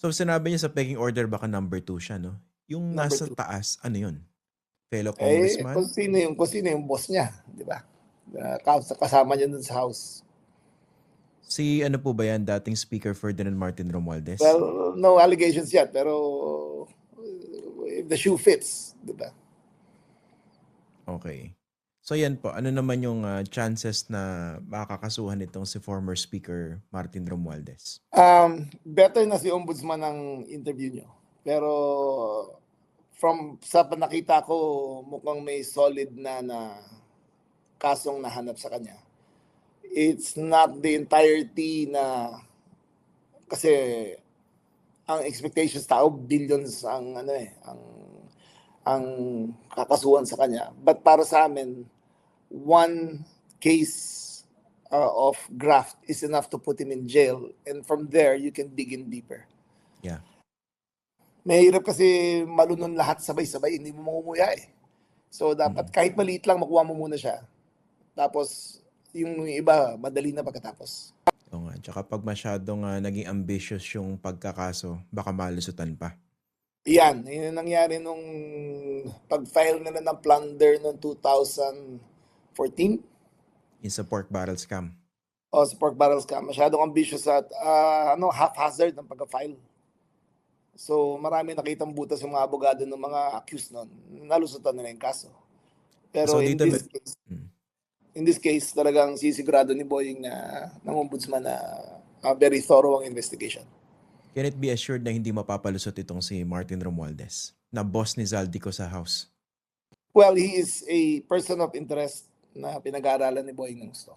So sinabi niya sa pecking order baka number 2 siya, no? Yung Number nasa 2. taas, ano yun? Fellow Kung congressman? sino yung boss niya, di ba? Kasama niya dun sa house. Si ano po ba yan, dating Speaker Ferdinand Martin Romualdez? Well, no allegations yet, pero if the shoe fits, di ba? Okay. So yan po, ano naman yung chances na makakasuhan itong si former Speaker Martin Romualdez? Better na si Ombudsman ang interview niyo. Pero sa nakita ko, mukhang may solid na kasong nahanap sa kanya. It's not the entirety na kasi ang expectations tao billions ang ang kakasuhan sa kanya. But para sa amin, one case of graft is enough to put him in jail, and from there you can dig in deeper. Yeah. Mahirap kasi malunon lahat sabay-sabay, hindi mo mamumuya eh. So dapat kahit maliit lang makuha mo muna siya. Tapos yung iba madali na pagkatapos. Oo nga. Tsaka pag masyadong naging ambitious yung pagkakaso, baka malusutan pa. Yan, yun yung nangyari nung pag-file nila ng plunder noong 2014. Yung sa pork barrel scam. O sa pork barrel scam. Masyadong ambitious at haphazard ang pagka-file. So marami nakitang butas yung mga abogado ng mga accused noon. Nalusutan nila yung kaso. Pero So in dito, this case, talagang sisigurado ni Boying ng ombudsman na very thorough ang investigation. can it be assured na hindi mapapalusot itong si Martin Romualdez na boss ni Zaldico sa house? Well, he is a person of interest na pinag-aaralan ni Boying ng gusto.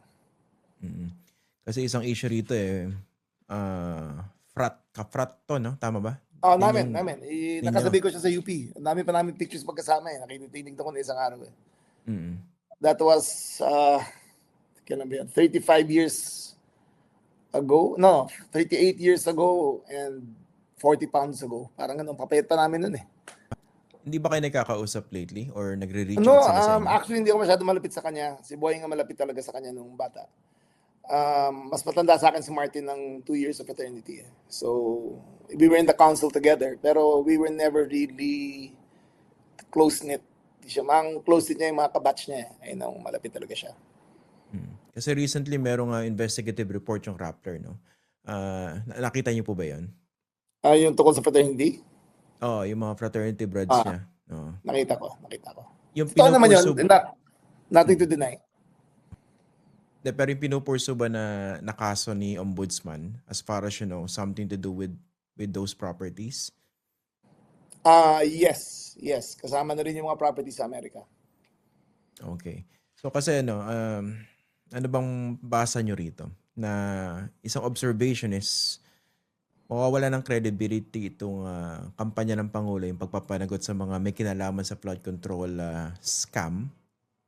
Kasi isang issue rito ka-frat to, no? Tama ba? Namin. Nakasabi ko siya sa UP. Ang dami pa namin pictures magkasama eh. Nakitinignan ko na isang araw eh. That was, kailan ba yan? 35 years ago? No, 38 years ago and 40 pounds ago. Parang ganun, papayat pa namin nun eh. Hindi ba kayo nagkakausap lately or nagre-reach No, out sila sa inyo? actually hindi ako masyado malapit sa kanya. Si Boying ang malapit talaga sa kanya nung bata. Mas matanda sa akin si Martin ng 2 years of paternity. So, we were in the council together, pero we were never really close-knit. Ang close-knit niya yung mga kabatch niya. Ayun ang malapit talaga siya. Kasi recently merong investigative report yung Rappler, no? Nakita niyo po ba yun? Yung tungkol sa fraternity? Oo, yung mga fraternity brothers niya. No? Nakita ko. Yung Totoo naman yun. pinupursu Nothing to deny. pero yung pinupursu ba na nakaso ni Ombudsman as far as you know, something to do with those properties? Yes. Kasama na rin yung mga properties sa Amerika. Okay. So kasi ano bang basa nyo rito? Na isang observation is mawawala ng credibility itong kampanya ng Pangulo, yung pagpapanagot sa mga may kinalaman sa flood control scam,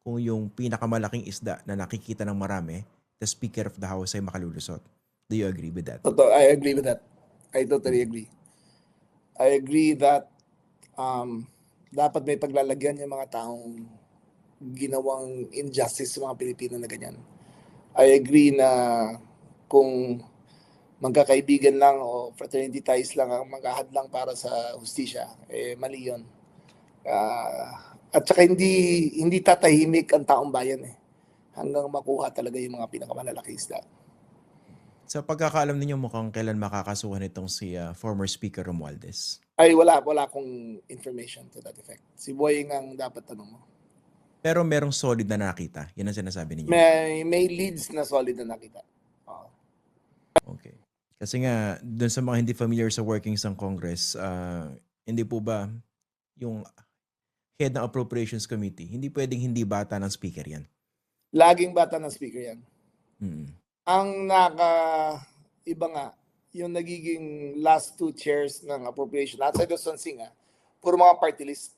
kung yung pinakamalaking isda na nakikita ng marami, the Speaker of the House ay makalulusot. Do you agree with that? I agree with that. I totally agree. I agree that dapat may paglalagyan yung mga taong ginawang injustice sa mga Pilipino na ganyan. I agree na kung magkakaibigan lang o fraternity ties lang ang maghahadlang para sa hustisya, mali yun. At saka hindi tatahimik ang taong bayan hanggang makuha talaga yung mga pinakamalalaki isda. Sa pagkakaalam ninyo, mukhang kailan makakasuhan itong si former Speaker Romualdez? Ay, wala akong information to that effect. Si Boying ang dapat tanong mo. Pero merong solid na nakita. Yan ang sinasabi ninyo. May leads na solid na nakita. Okay. Kasi nga, dun sa mga hindi familiar sa workings ng Congress, hindi po ba yung head ng Appropriations Committee, hindi pwedeng hindi bata ng speaker yan? Laging bata ng speaker yan. Ang iba nga, yung nagiging last 2 chairs ng appropriation, outside of Sonsing, puro mga party list.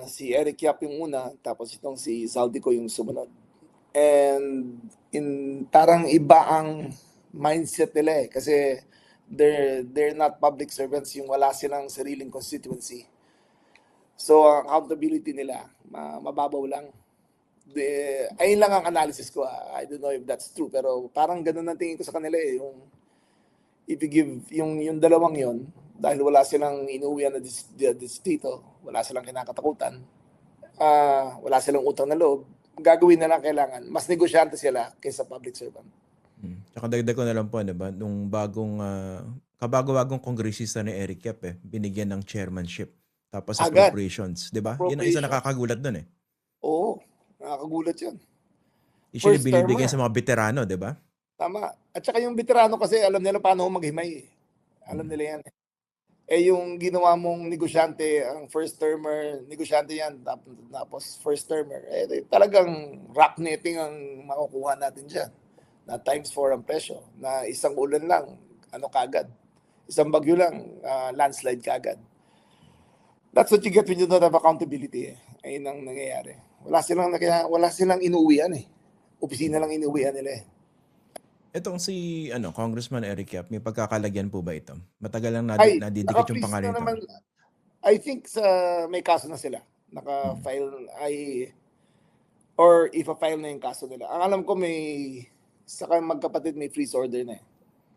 Si Eric Yap yung una, tapos itong si Zaldico yung sumunod. And parang iba ang mindset nila kasi they're not public servants, yung wala silang sariling constituency. So ang accountability nila mababaw lang. Ayun lang ang analysis ko. I don't know if that's true, pero parang ganun ang tingin ko sa kanila if you give yung dalawang yon, dahil wala silang inuwian na distrito, wala silang kinakatakutan, wala silang utang na loob, gagawin na lang kailangan, mas negosyante sila kaysa public servant. Tsaka dagdag ko na lang po, ano ba, nung kabago-bagong kongresista ni Eric Yap binigyan ng chairmanship. Tapos Agad. appropriations, di ba? Yun ang isa Appropriation. nakakagulat dun Oo, nakakagulat yun. Usually First binibigyan termer. sa mga veterano, di ba? Tama. At saka yung veterano kasi alam nila paano maghimay. Alam nila yan. Yung ginawa mong negosyante, ang first termer, negosyante yan, tapos first termer, talagang rock netting ang makukuha natin dyan. Na times 4 ang presyo. Na isang ulan lang, kagad. Isang bagyo lang, landslide kagad. That's what you get when you don't have accountability. Ayun ang nangyayari. Wala silang inuwian Opisina lang inuwian nila Itong si Congressman Eric Yap, may pagkakalagyan po ba ito? Matagal lang nadidikit yung naka-freeze pangalan na ito. naman. I think may kaso na sila. Naka-file or if-file na yung kaso nila. Ang alam ko saka magkapatid may freeze order na